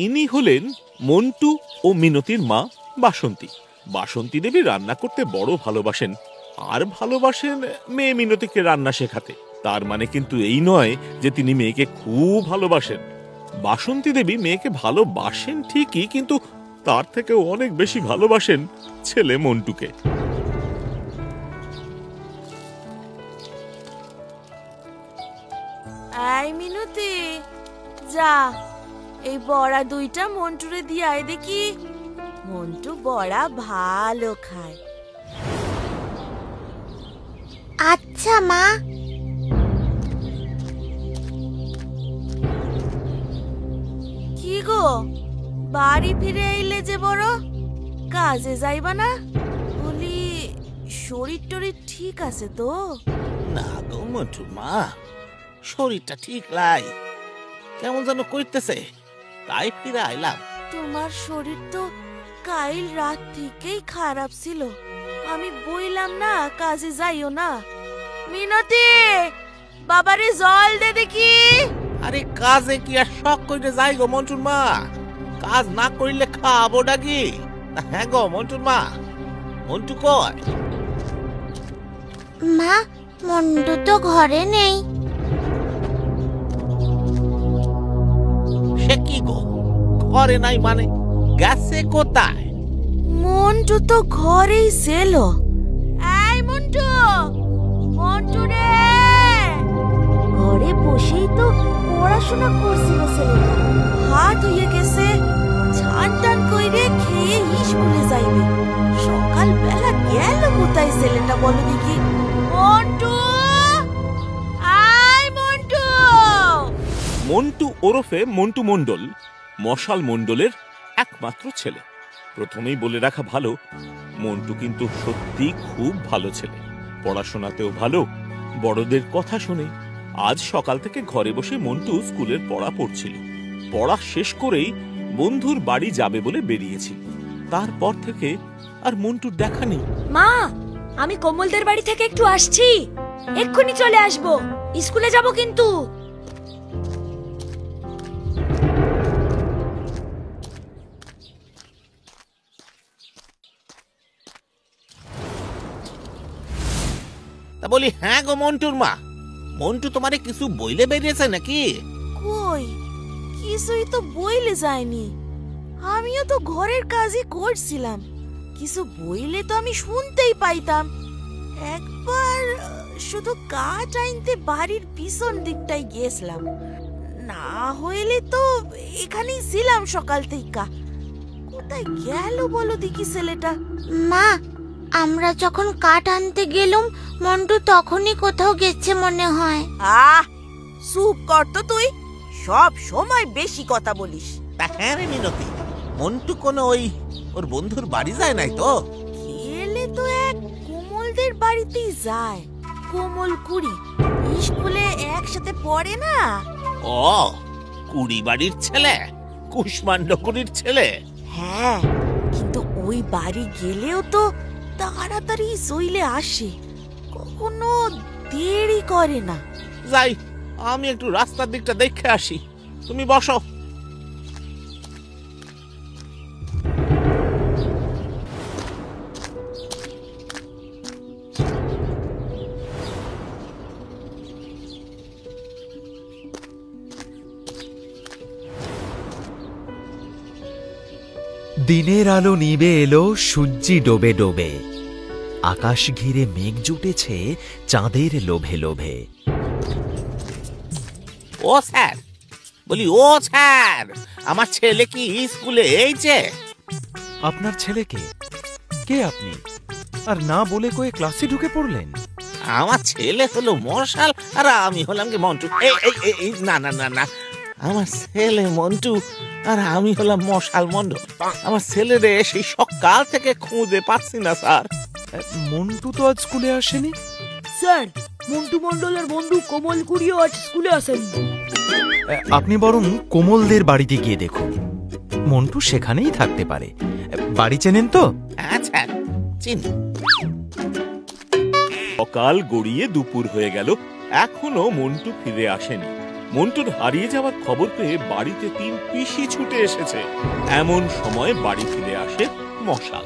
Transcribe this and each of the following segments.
ইনি হলেন মন্টু ও মিনতির মা বাসন্তী। বাসন্তী দেবী রান্না করতে বড় ভালোবাসেন, আর ভালোবাসেন মেয়ে মিনতিকে রান্না শেখাতে। তার মানে কিন্তু এই নয় যে তিনি মেয়েকে খুব ভালোবাসেন। বাসন্তী দেবী মেয়েকে ভালোবাসেন ঠিকই, কিন্তু তার থেকেও অনেক বেশি ভালোবাসেন ছেলে মন্টুকে। এই মিনতি, যা এই বড়া দুইটা মন্টুরে দিয়ে আয় দেখি। মন্টু বড়া ভালো খায়। আচ্ছা মা। কি গো, বাড়ি ফিরে এলে যে বড়, কাজে যাইবা না? বলি শরীর টরীর ঠিক আছে তো? না গো মন্টু মা, শরীরটা ঠিক লাই, কেমন যেন কইতেছে, তাই ফিরে আইলাম। তোমার শরীর তো কাল রাত থেকেই খারাপ ছিল। আমি বইলাম না কাজে যাইও না। মিনতি, বাবারে জল দে দেখি। আরে কাজে কি আর শখ কইরে যাই গো মন্টুর মা, কাজ না করিলে খাবো ডাকি? হ্যাঁ গো মন্টুর মা, মন্টু কয়? মা, মন্টু তো ঘরে নেই। সে কি গো, ঘরে নাই মানে গেছে কোথায়? মন্টু তো ঘরেই ছিল। এই মন্টু, মন্টু রে, ঘরে বসেই তো পড়াশোনা করছিল ছেলেটা। হাত হয়ে গেছে, ছান টান কইরে খেয়ে স্কুলে যাইবে। সকাল বেলা গেল কোথায় ছেলেটা বলো দেখি? মন্টু, আয় মন্টু। মন্টু ওরফে মন্টু মণ্ডল মশাল মণ্ডলের একমাত্র ছেলে। প্রথমেই বলে রাখা ভালো, মন্টু কিন্তু সত্যি খুব ভালো ছেলে, পড়াশোনাতেও ভালো, বড়দের কথা শুনে। আজ সকাল থেকে ঘরে বসে মন্টু স্কুলের পড়া পড়ছিল। পড়া শেষ করেই বন্ধুর বাড়ি যাবে বলে বেরিয়েছিল। তারপর থেকে আর মন্টুর দেখা নেই। মা, আমি কোমলদের বাড়ি থেকে একটু আসছি, এক্ষুনি চলে আসবো। স্কুলে যাব কিন্তু। তা বলি হ্যাঁ গো মন্টুর মা, মন্টু তোমারে কিছু বইলে বেরিয়েছে নাকি? কই, কিছুই তো বইলে যায়নি। আমিও তো ঘরের কাজই করছিলাম, কিছু বইলে তো আমি শুনতেই পাইতাম। একবার শুধু কাঠ আনতে বাড়ির পিছন দিকটাই গেছিলাম, না হইলে তো এখানেই ছিলাম সকাল থেকে। কোথায় গেল বলো দেখি ছেলেটা? মা, আমরা যখন কাঠ আনতে গেলুম, মন্টু তখনই কোথাও গেছে মনে হয়। চুপ কর তো তুই, সব সময় বেশি কথা বলিস। তা হ্যাঁ রে মিনতি, মন্টু কোনো ওর বন্ধুর বাড়ি যায় নাই তো? গেলে তো এক কোমলদের বাড়িতেই যায়। কোমল কুড়ি স্কুলে একসাথে পড়ে না? ও, কুড়ি বাড়ির ছেলে, কুষ্মান্ড কুড়ির ছেলে। হ্যাঁ, কিন্তু ওই বাড়ি গেলেও তো তাড়াতাড়ি চলে আসে, কখনো দেরি করে না। যাই, আমি একটু রাস্তার দিকটা দেখে আসি, তুমি বসো। দিনের আলো নিবে এলো সূর্যি ডোবে ডোবে, আকাশ ঘিরে মেঘ জুটেছে চাঁদের লোভে লোভে। ও স্যার, বলি ও স্যার, আমার ছেলে কি স্কুলে এইছে? আপনার ছেলেকে? কে আপনি? আর না বলে কয়ে ক্লাসে ঢুকে পড়লেন? আমার ছেলে হলো মশাল আর আমি হলাম কি মন্টু। না না না না, আমার ছেলে মন্টু আর আমি হলাম মশাল মন্ডল। আমার ছেলেরে সেই সকাল থেকে খুঁজে পাচ্ছি না স্যার। মন্টু তো আজ স্কুলে আসেনি। স্যার, মন্টু মণ্ডলের বন্ধু কোমল কুড়িও আজ স্কুলে আসেনি। আপনি বরং কোমলদের বাড়িতে গিয়ে দেখুন, মন্টু সেখানেই থাকতে পারে। বাড়ি চেনেন তো? আচ্ছা, চিনি। সকাল গড়িয়ে দুপুর হয়ে গেল, এখনো মন্টু ফিরে আসেনি। মন্টুর হারিয়ে যাওয়ার খবর পেয়ে বাড়িতে 3 পিসি ছুটে এসেছে। এমন সময় বাড়ি ফিরে আসে মশাল।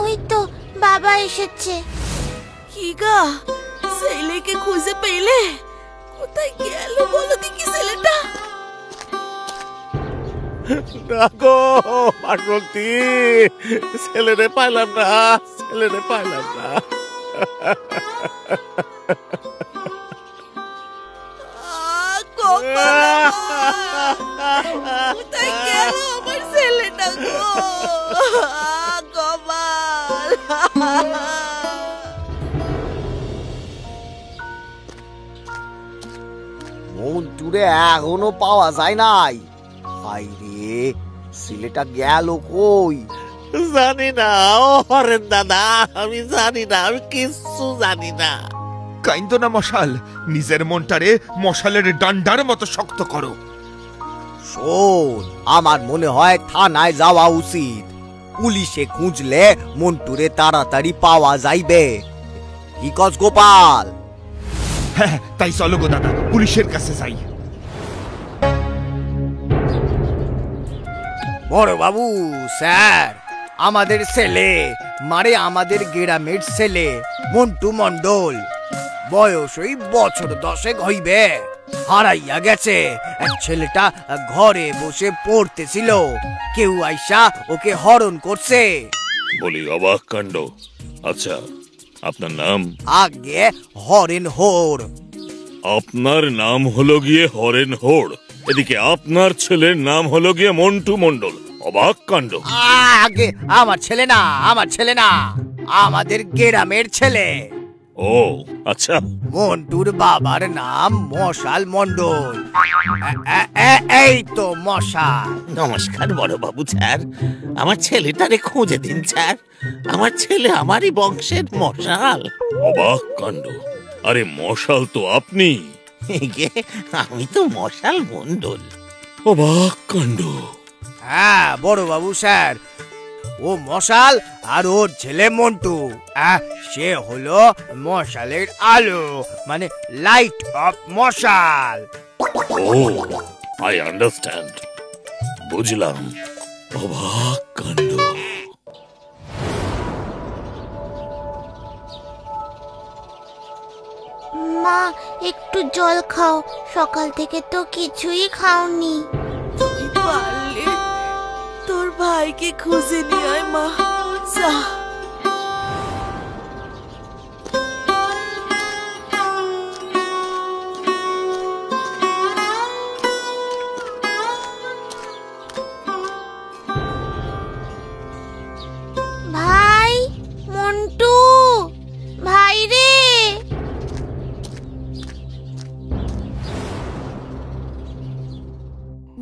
ওই তো বাবা এসেছে। কি গা, ছেলেকে খুঁজে পেলে? কোথায় গেল বলো দেখি ছেলেটা? না গো পার্বতী, ছেলেরে পাইলাম না, ছেলেরে পাইলাম না। কোথায় গেল আমার ছেলেটা গো? গোপাল, মন্টুরে এখনো পাওয়া যায় নাই। হাই রে, ছেলেটা গেল কই? জানি না ও হরেন দাদা, আমি জানি না, আমি কিচ্ছু জানি না। কাইন্দ না মশাল, নিজের মনটারে মশালের ডান্ডার মতো শক্ত করো। শোন, আমার মনে হয় থানায় যাওয়া উচিত। পুলিশে খুঁজলে মন্টুরে তাড়াতাড়ি পাওয়া যাইবে। কি কস গোপাল? হ্যাঁ, তাই চলো গো দাদা, পুলিশের কাছে যাই। বড় বাবু, স্যার, আমাদের ছেলে, মানে আমাদের গ্রামের ছেলে মন্টু মন্ডল, বয়স ওই বছর 10 হইবে, হারাইয়া গেছে। ছেলেটা ঘরে বসে পড়তেছিল, কেউ আইসা ওকে হরণ করছে। বলি অবাক কাণ্ড। আচ্ছা, আপনার নাম? আগে হরেন হোর। আপনার নাম হলো গিয়ে হরেন হোড়, এদিকে আপনার ছেলের নাম হলো গিয়ে মন্টু মন্ডল। অবাক কাণ্ড। আগে আমার ছেলে না, আমার ছেলে না, আমাদের গ্রামের ছেলে। ও আচ্ছা। মন্টুর বাবার নাম মশাল মন্ডল। এই তো মশাল। নমস্কার বড় বাবু স্যার, আমার ছেলেটারে খুঁজে দিন স্যার। আমার ছেলে আমারই বংশের মশাল। অবাক কাণ্ড। আরে মশাল তো আপনি। আমি তো মশাল মন্ডল। অবাক কাণ্ড। হ্যাঁ বড় বাবু স্যার, ও মশাল আর ওর ছেলে মন্টু, সে হলো মশালের আলো, মানে লাইট অফ মশাল। ও আই আন্ডারস্ট্যান্ড, বুঝলাম। অবাক কাণ্ড। মা, একটু জল খাও, সকাল থেকে তো কিছুই খাওনি। তুই পারলে তোর ভাইকে খুঁজে নিয়ে আয় মা, যা। ভাই, মন্টু, ভাই রে।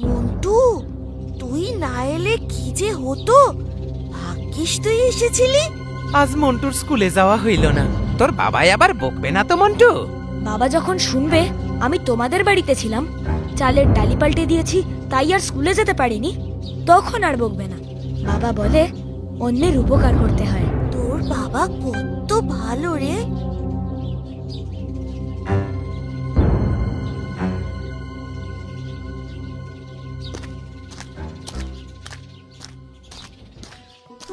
মন্টু, তুই না এলে কি যে হতো। ভাগ্যিস তুই এসেছিলি। আজ মন্টুর স্কুলে যাওয়া হইল না। তোর বাবাই আবার বকবে না তো মন্টু? বাবা যখন শুনবে আমি তোমাদের বাড়িতে ছিলাম, চালের ডালি পাল্টে দিয়েছি, তাই আর স্কুলে যেতে পারিনি, তখন আর বকবে না। বাবা বলে অন্যের উপকার করতে হয়। তোর বাবা কত ভালো রে।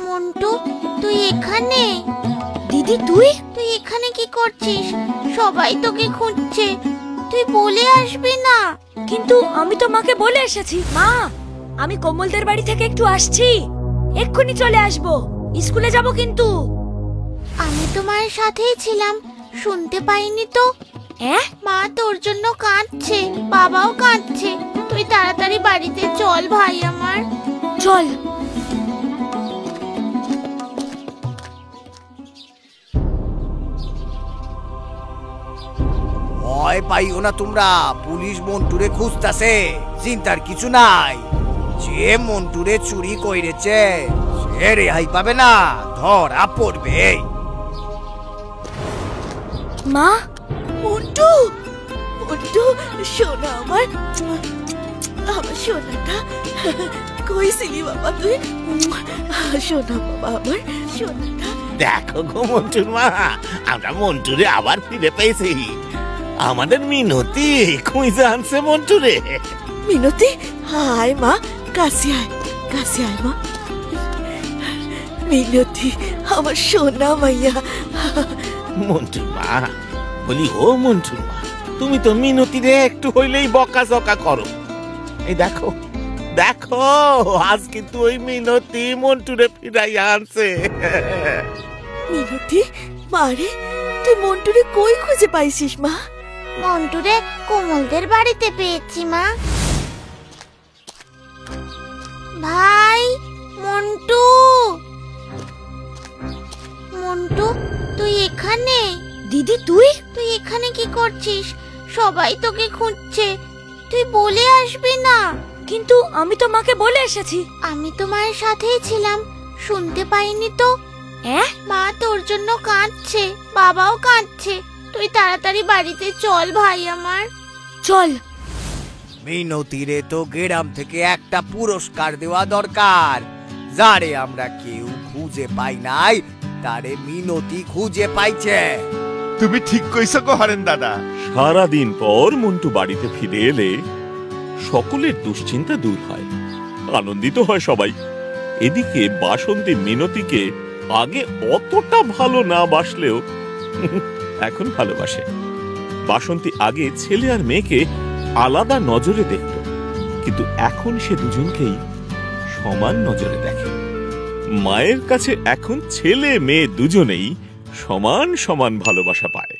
মন্টু, তুই এখানে? দিদি তুই? তুই এখানে কি করছিস? সবাই তোকে খুঁজছে, তুই বলে আসবি না? কিন্তু আমি তো মাকে বলে এসেছি। মা, আমি কমলদের বাড়ি থেকে একটু আসছি, এক্ষুনি চলে আসবো, স্কুলে যাব কিন্তু। আমি তোমার সাথেই ছিলাম, শুনতে পাইনি তো। মা তোর জন্য কাঁদছে, বাবাও কাঁদছে, তুই তাড়াতাড়ি বাড়িতে চল ভাই আমার। চল। ভয় পাইও না তোমরা, পুলিশ মন্টুরে খুঁজতাছে, চিন্তার কিছু নাই। যে মন্টুরে চুরি কইরেছে সে রেহাই পাবে না, ধরা পড়বে। মা, মন্টু, মন্টু সোনা আমার, আমার সোনাটা কই ছিলি বাবা তুই? সোনা বাবা আমার, সোনাটা। দেখো গো মন্টুর মা, আমরা মন্টুরে আবার ফিরে পেয়েছি। আমাদের মিনতি খুঁজে আনছে মন্টু রে। মিনতি আয় মা, কাছে আয়, কাছে আয় মা। মিনতি আমার সোনা মাইয়া। মন্টুর মা, বলি ও মন্টুর মা, তুমি তো মিনতি রে একটু হইলেই বকাঝকা করো। এই দেখো দেখো, আজ কিন্তু ওই মিনতি মন্টুরে ফিরাইয়া আনছে। মিনতি মারে, তুই মন্টুরে কই খুঁজে পাইছিস মা? মন্টুরে কোমলদের বাড়িতে পেয়েছি মা। ভাই মন্টু, মন্টু তুই এখানে? দিদি তুই? তুই এখানে কি করছিস? সবাই তোকে খুঁজছে, তুই বলে আসবি না? কিন্তু আমি তো মাকে বলে এসেছি। আমি তো মায়ের সাথেই ছিলাম, শুনতে পাইনি তো। মা তোর জন্য কাঁদছে, বাবাও কাঁদছে। তুই তাড়াতাড়ি বাড়িতে চল ভাই আমার। চল। মিনতিরে তো গ্রাম থেকে একটা পুরস্কার দেওয়া দরকার। যারে আমরা কেউ খুঁজে পাই নাই, তারে মিনতি খুঁজে পাইছে। তুমি ঠিক কইছো গো হরেন দাদা। সারাদিন পর মন্টু বাড়িতে ফিরে এলে সকলের দুশ্চিন্তা দূর হয়, আনন্দিত হয় সবাই। এদিকে বাসন্তী মিনতিকে আগে অতটা ভালো না বাসলেও এখন ভালোবাসে। বাসন্তী আগে ছেলে আর মেয়েকে আলাদা নজরে দেখত, কিন্তু এখন সে দুজনকেই সমান নজরে দেখে। মায়ের কাছে এখন ছেলে মেয়ে দুজনেই সমান সমান ভালোবাসা পায়।